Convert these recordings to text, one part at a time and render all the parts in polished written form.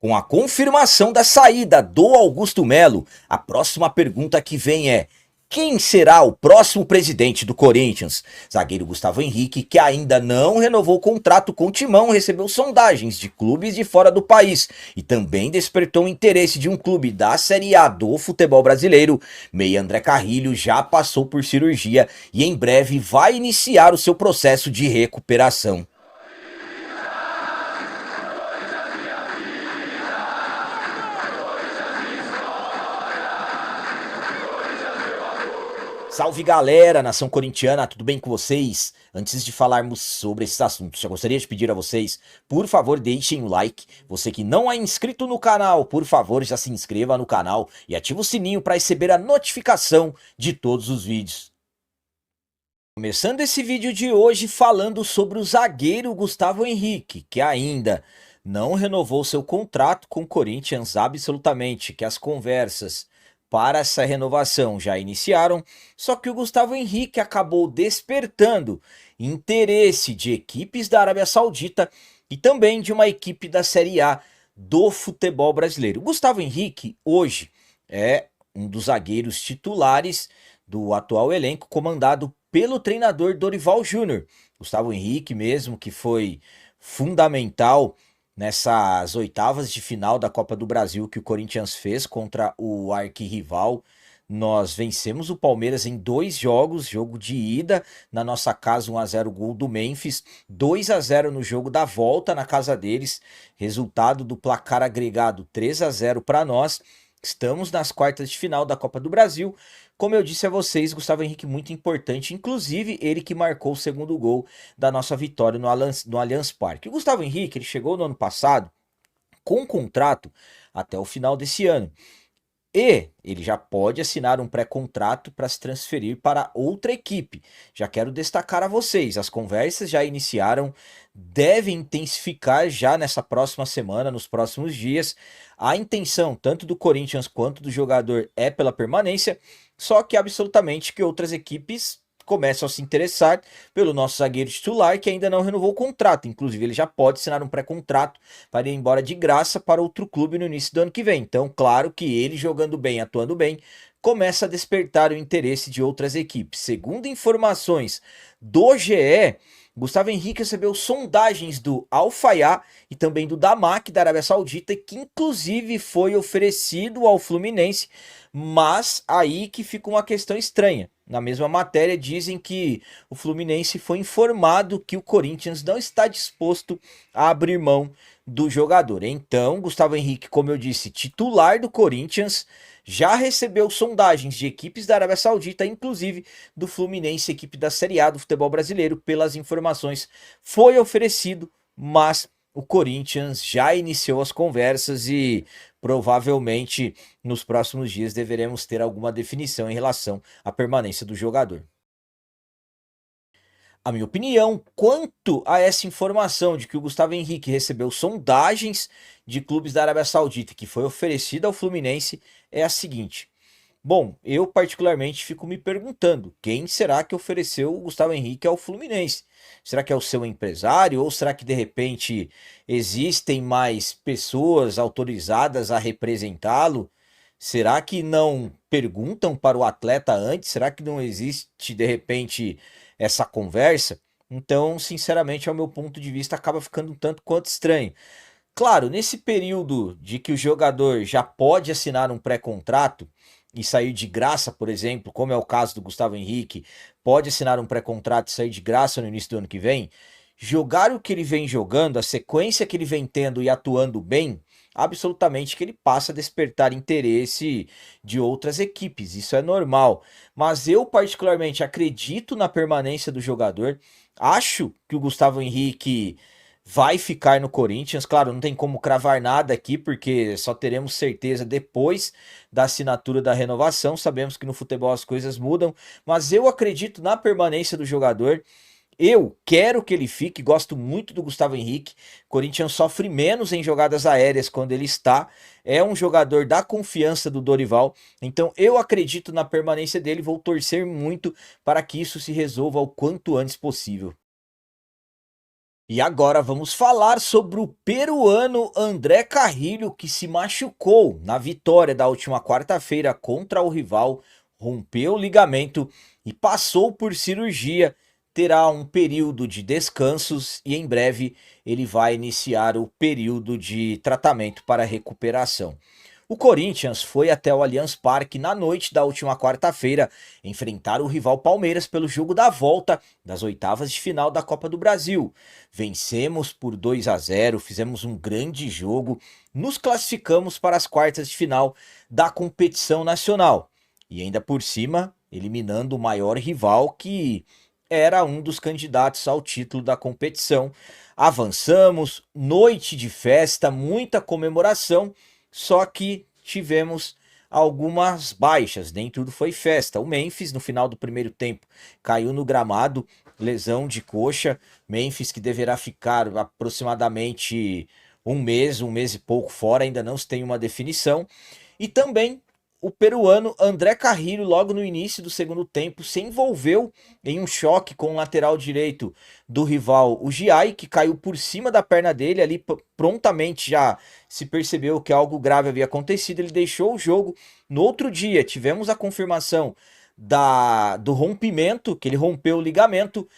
Com a confirmação da saída do Augusto Melo, a próxima pergunta que vem é: quem será o próximo presidente do Corinthians? Zagueiro Gustavo Henrique, que ainda não renovou o contrato com o Timão, recebeu sondagens de clubes de fora do país e também despertou o interesse de um clube da Série A do futebol brasileiro. Meia André Carrilho já passou por cirurgia e em breve vai iniciar o seu processo de recuperação. Salve galera, nação corintiana, tudo bem com vocês? Antes de falarmos sobre esses assuntos, já gostaria de pedir a vocês, por favor, deixem o like. Você que não é inscrito no canal, por favor, já se inscreva no canal e ative o sininho para receber a notificação de todos os vídeos. Começando esse vídeo de hoje falando sobre o zagueiro Gustavo Henrique, que ainda não renovou seu contrato com o Corinthians absolutamente, que as conversas para essa renovação já iniciaram, só que o Gustavo Henrique acabou despertando interesse de equipes da Arábia Saudita e também de uma equipe da Série A do futebol brasileiro. O Gustavo Henrique hoje é um dos zagueiros titulares do atual elenco comandado pelo treinador Dorival Júnior. Gustavo Henrique mesmo, que foi fundamental nessas oitavas de final da Copa do Brasil que o Corinthians fez contra o arquirrival. Nós vencemos o Palmeiras em 2 jogos, jogo de ida, na nossa casa 1-0 gol do Memphis, 2-0 no jogo da volta na casa deles, resultado do placar agregado 3-0 para nós. Estamos nas quartas de final da Copa do Brasil. Como eu disse a vocês, Gustavo Henrique muito importante, inclusive ele que marcou o segundo gol da nossa vitória no Allianz Parque. O Gustavo Henrique ele chegou no ano passado com um contrato até o final desse ano. E ele já pode assinar um pré-contrato para se transferir para outra equipe. Já quero destacar a vocês, as conversas já iniciaram, devem intensificar já nessa próxima semana, nos próximos dias. A intenção tanto do Corinthians quanto do jogador é pela permanência, só que absolutamente que outras equipes começam a se interessar pelo nosso zagueiro titular que ainda não renovou o contrato. Inclusive, ele já pode assinar um pré-contrato para ir embora de graça para outro clube no início do ano que vem. Então, claro que ele jogando bem, atuando bem, começa a despertar o interesse de outras equipes. Segundo informações do GE, Gustavo Henrique recebeu sondagens do Al Fayha e também do Damak da Arábia Saudita, que inclusive foi oferecido ao Fluminense, mas aí que fica uma questão estranha. Na mesma matéria dizem que o Fluminense foi informado que o Corinthians não está disposto a abrir mão do jogador. Então, Gustavo Henrique, como eu disse, titular do Corinthians, já recebeu sondagens de equipes da Arábia Saudita, inclusive do Fluminense, equipe da Série A do futebol brasileiro. Pelas informações, foi oferecido, mas o Corinthians já iniciou as conversas e provavelmente nos próximos dias deveremos ter alguma definição em relação à permanência do jogador. A minha opinião quanto a essa informação de que o Gustavo Henrique recebeu sondagens de clubes da Arábia Saudita que foi oferecida ao Fluminense é a seguinte. Bom, eu particularmente fico me perguntando, quem será que ofereceu o Gustavo Henrique ao Fluminense? Será que é o seu empresário ou será que de repente existem mais pessoas autorizadas a representá-lo? Será que não perguntam para o atleta antes? Será que não existe de repente essa conversa? Então, sinceramente, ao meu ponto de vista, acaba ficando um tanto quanto estranho. Claro, nesse período de que o jogador já pode assinar um pré-contrato e sair de graça, por exemplo, como é o caso do Gustavo Henrique, pode assinar um pré-contrato e sair de graça no início do ano que vem, jogar o que ele vem jogando, a sequência que ele vem tendo e atuando bem, absolutamente que ele passa a despertar interesse de outras equipes, isso é normal. Mas eu particularmente acredito na permanência do jogador, acho que o Gustavo Henrique vai ficar no Corinthians. Claro, não tem como cravar nada aqui, porque só teremos certeza depois da assinatura da renovação. Sabemos que no futebol as coisas mudam, mas eu acredito na permanência do jogador. Eu quero que ele fique, gosto muito do Gustavo Henrique. Corinthians sofre menos em jogadas aéreas quando ele está. É um jogador da confiança do Dorival. Então eu acredito na permanência dele, vou torcer muito para que isso se resolva o quanto antes possível. E agora vamos falar sobre o peruano André Carrilho, que se machucou na vitória da última quarta-feira contra o rival, rompeu o ligamento e passou por cirurgia. Terá um período de descansos e em breve ele vai iniciar o período de tratamento para recuperação. O Corinthians foi até o Allianz Parque na noite da última quarta-feira enfrentar o rival Palmeiras pelo jogo da volta das oitavas de final da Copa do Brasil. Vencemos por 2-0, fizemos um grande jogo, nos classificamos para as quartas de final da competição nacional. E ainda por cima, eliminando o maior rival que era um dos candidatos ao título da competição. Avançamos, noite de festa, muita comemoração, só que tivemos algumas baixas, nem tudo foi festa. O Memphis, no final do primeiro tempo, caiu no gramado, lesão de coxa. Memphis que deverá ficar aproximadamente um mês e pouco fora, ainda não se tem uma definição. E também o peruano André Carrilho, logo no início do segundo tempo, se envolveu em um choque com o lateral direito do rival, o Giai, que caiu por cima da perna dele, ali prontamente já se percebeu que algo grave havia acontecido, ele deixou o jogo. No outro dia, tivemos a confirmação do rompimento, que ele rompeu o ligamento.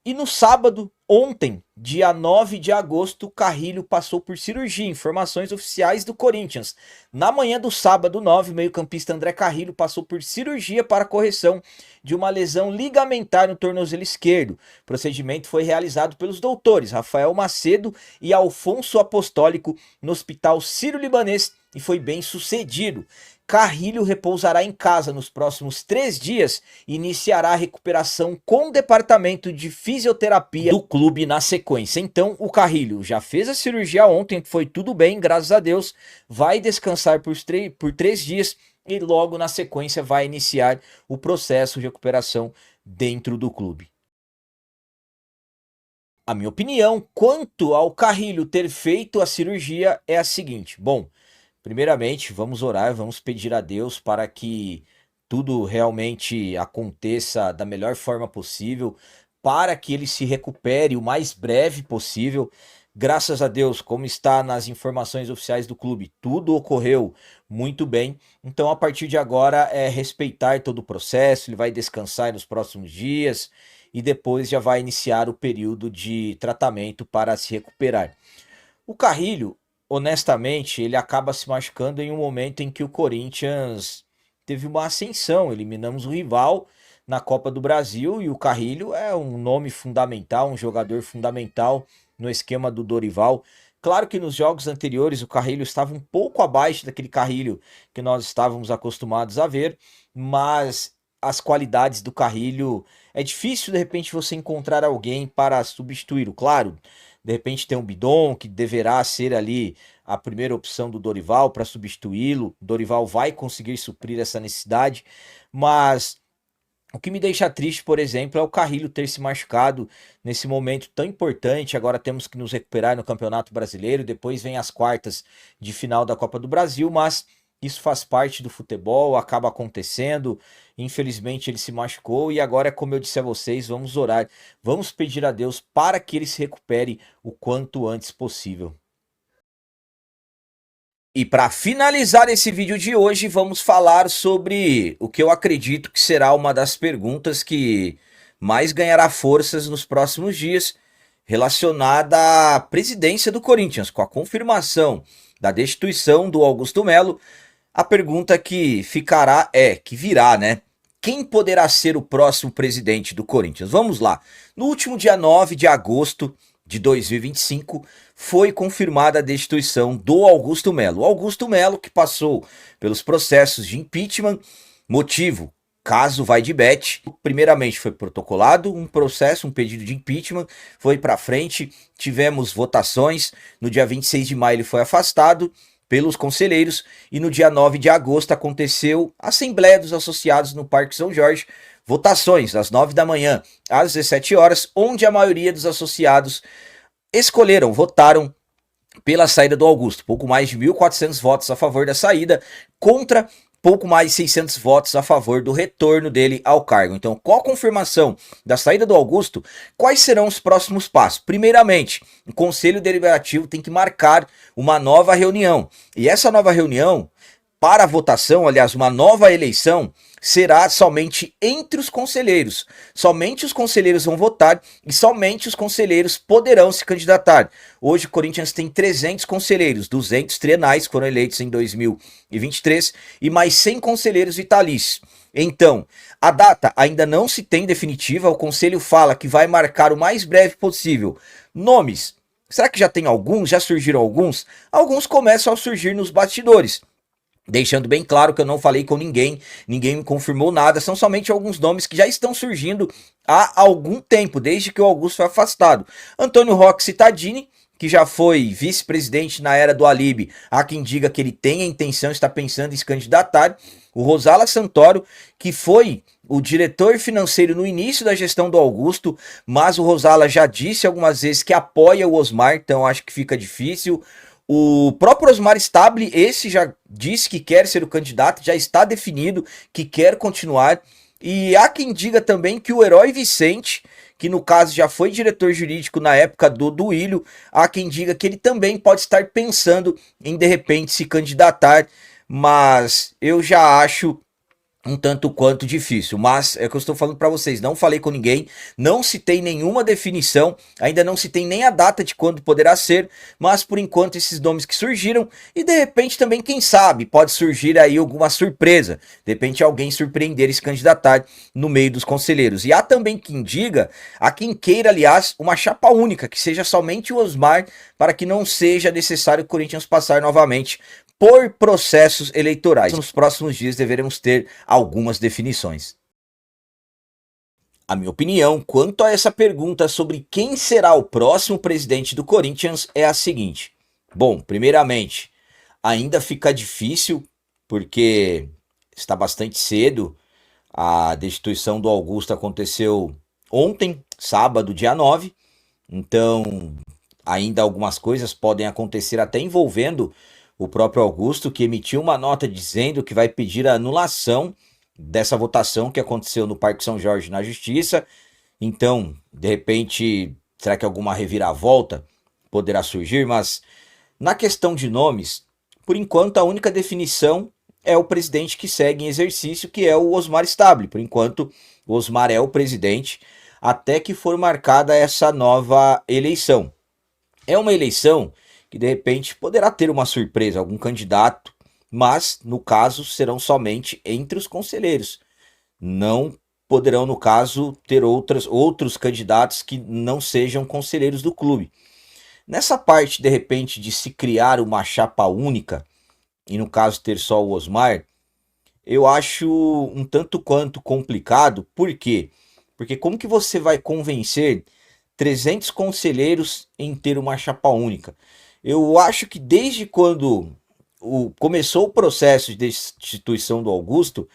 E no sábado, ontem, dia 9 de agosto, Carrilho passou por cirurgia. Informações oficiais do Corinthians. Na manhã do sábado 9, o meio-campista André Carrilho passou por cirurgia para correção de uma lesão ligamentar no tornozelo esquerdo. O procedimento foi realizado pelos doutores Rafael Macedo e Alfonso Apostólico no Hospital Sírio-Libanês e foi bem sucedido. Carrilho repousará em casa nos próximos 3 dias e iniciará a recuperação com o departamento de fisioterapia do clube na sequência. Então, o Carrilho já fez a cirurgia ontem, foi tudo bem, graças a Deus, vai descansar por 3 dias e logo na sequência vai iniciar o processo de recuperação dentro do clube. A minha opinião quanto ao Carrilho ter feito a cirurgia é a seguinte: bom, primeiramente, vamos orar, vamos pedir a Deus para que tudo realmente aconteça da melhor forma possível, para que ele se recupere o mais breve possível. Graças a Deus, como está nas informações oficiais do clube, tudo ocorreu muito bem. Então, a partir de agora, é respeitar todo o processo. Ele vai descansar nos próximos dias e depois já vai iniciar o período de tratamento para se recuperar. O Carrilho, honestamente, ele acaba se machucando em um momento em que o Corinthians teve uma ascensão. Eliminamos o rival na Copa do Brasil e o Carrilho é um nome fundamental, um jogador fundamental no esquema do Dorival. Claro que nos jogos anteriores o Carrilho estava um pouco abaixo daquele Carrilho que nós estávamos acostumados a ver, mas as qualidades do Carrilho, é difícil de repente você encontrar alguém para substituí-lo. Claro, de repente tem um Bidon, que deverá ser ali a primeira opção do Dorival para substituí-lo. Dorival vai conseguir suprir essa necessidade, mas o que me deixa triste, por exemplo, é o Carrilho ter se machucado nesse momento tão importante. Agora temos que nos recuperar no Campeonato Brasileiro, depois vem as quartas de final da Copa do Brasil, mas isso faz parte do futebol, acaba acontecendo. Infelizmente ele se machucou e agora, como eu disse a vocês, vamos orar, vamos pedir a Deus para que ele se recupere o quanto antes possível. E para finalizar esse vídeo de hoje, vamos falar sobre o que eu acredito que será uma das perguntas que mais ganhará forças nos próximos dias, relacionada à presidência do Corinthians, com a confirmação da destituição do Augusto Melo. A pergunta que ficará que virá, né? Quem poderá ser o próximo presidente do Corinthians? Vamos lá. No último dia 9 de agosto de 2025, foi confirmada a destituição do Augusto Melo. O Augusto Melo, que passou pelos processos de impeachment, motivo, caso vai de bet. Primeiramente foi protocolado um processo, um pedido de impeachment, foi para frente, tivemos votações. No dia 26 de maio ele foi afastado pelos conselheiros e no dia 9 de agosto aconteceu a Assembleia dos Associados no Parque São Jorge, votações às 9 da manhã, às 17 horas, onde a maioria dos associados votaram pela saída do Augusto. Pouco mais de 1.400 votos a favor da saída, contra pouco mais de 600 votos a favor do retorno dele ao cargo. Então, com a confirmação da saída do Augusto, quais serão os próximos passos? Primeiramente, o Conselho Deliberativo tem que marcar uma nova reunião. E essa nova reunião, para a votação, aliás, uma nova eleição, será somente entre os conselheiros. Somente os conselheiros vão votar e somente os conselheiros poderão se candidatar. Hoje o Corinthians tem 300 conselheiros, 200 trienais foram eleitos em 2023 e mais 100 conselheiros vitalícios. Então, a data ainda não se tem definitiva, o conselho fala que vai marcar o mais breve possível. Nomes, será que já tem alguns? Já surgiram alguns? Alguns começam a surgir nos bastidores. Deixando bem claro que eu não falei com ninguém, ninguém me confirmou nada, são somente alguns nomes que já estão surgindo há algum tempo, desde que o Augusto foi afastado. Antônio Roque Cittadini, que já foi vice-presidente na era do Alibi, há quem diga que ele tem a intenção, está pensando em se candidatar. O Rosala Santoro, que foi o diretor financeiro no início da gestão do Augusto, mas o Rosala já disse algumas vezes que apoia o Osmar, então acho que fica difícil. O próprio Osmar Stabile, esse já disse que quer ser o candidato, já está definido que quer continuar. E há quem diga também que o Herói Vicente, que no caso já foi diretor jurídico na época do Duílio, há quem diga que ele também pode estar pensando em de repente se candidatar, mas eu já acho um tanto quanto difícil, mas é o que eu estou falando para vocês, não falei com ninguém, não se tem nenhuma definição, ainda não se tem nem a data de quando poderá ser, mas por enquanto esses nomes que surgiram, e de repente também, quem sabe, pode surgir aí alguma surpresa, de repente alguém surpreender e se candidatar no meio dos conselheiros. E há também quem diga, há quem queira, aliás, uma chapa única, que seja somente o Osmar, para que não seja necessário o Corinthians passar novamente por processos eleitorais. Nos próximos dias deveremos ter algumas definições. A minha opinião quanto a essa pergunta sobre quem será o próximo presidente do Corinthians é a seguinte. Bom, primeiramente, ainda fica difícil porque está bastante cedo. A destituição do Augusto aconteceu ontem, sábado, dia 9. Então, ainda algumas coisas podem acontecer até envolvendo o próprio Augusto, que emitiu uma nota dizendo que vai pedir a anulação dessa votação que aconteceu no Parque São Jorge na Justiça. Então, de repente, será que alguma reviravolta poderá surgir? Mas na questão de nomes, por enquanto a única definição é o presidente que segue em exercício, que é o Osmar Stabile. Por enquanto, o Osmar é o presidente, até que for marcada essa nova eleição. É uma eleição que de repente poderá ter uma surpresa, algum candidato, mas no caso serão somente entre os conselheiros. Não poderão, no caso, ter outros candidatos que não sejam conselheiros do clube. Nessa parte, de repente, de se criar uma chapa única, e no caso ter só o Osmar, eu acho um tanto quanto complicado. Por quê? Porque como que você vai convencer 300 conselheiros em ter uma chapa única? Eu acho que desde quando começou o processo de destituição do Augusto,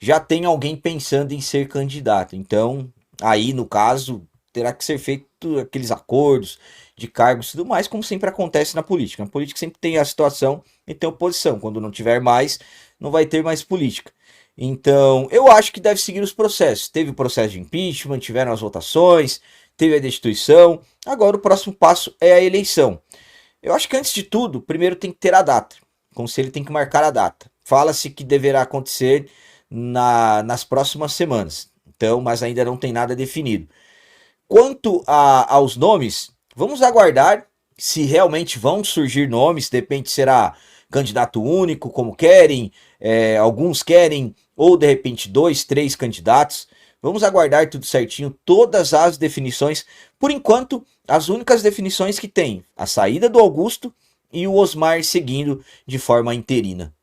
já tem alguém pensando em ser candidato. Então, aí no caso, terá que ser feito aqueles acordos de cargos e tudo mais, como sempre acontece na política. Na política sempre tem a situação e tem oposição. Quando não tiver mais, não vai ter mais política. Então, eu acho que deve seguir os processos. Teve o processo de impeachment, tiveram as votações, teve a destituição. Agora o próximo passo é a eleição. Eu acho que antes de tudo, primeiro tem que ter a data. O conselho tem que marcar a data. Fala-se que deverá acontecer nas próximas semanas. Então, mas ainda não tem nada definido. Quanto aos nomes, vamos aguardar se realmente vão surgir nomes. De repente será candidato único, como querem. Alguns querem, ou de repente 2, 3 candidatos. Vamos aguardar tudo certinho, todas as definições. Por enquanto, as únicas definições que tem, a saída do Augusto e o Osmar seguindo de forma interina.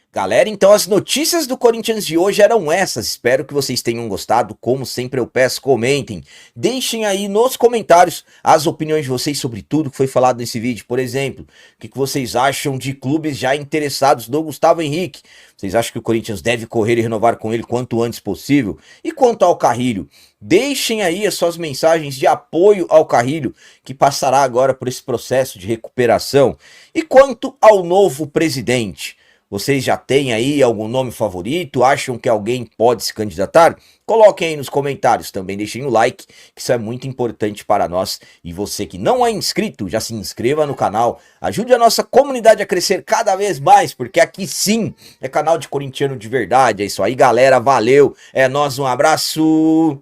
Galera, então as notícias do Corinthians de hoje eram essas. Espero que vocês tenham gostado. Como sempre eu peço, comentem. Deixem aí nos comentários as opiniões de vocês sobre tudo que foi falado nesse vídeo. Por exemplo, o que vocês acham de clubes já interessados no Gustavo Henrique? Vocês acham que o Corinthians deve correr e renovar com ele quanto antes possível? E quanto ao Carrilho? Deixem aí as suas mensagens de apoio ao Carrilho, que passará agora por esse processo de recuperação. E quanto ao novo presidente? Vocês já têm aí algum nome favorito? Acham que alguém pode se candidatar? Coloquem aí nos comentários, também deixem o like, que isso é muito importante para nós. E você que não é inscrito, já se inscreva no canal, ajude a nossa comunidade a crescer cada vez mais, porque aqui sim é canal de corintiano de verdade. É isso aí, galera, valeu, é nóis, um abraço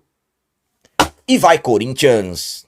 e vai, Corinthians!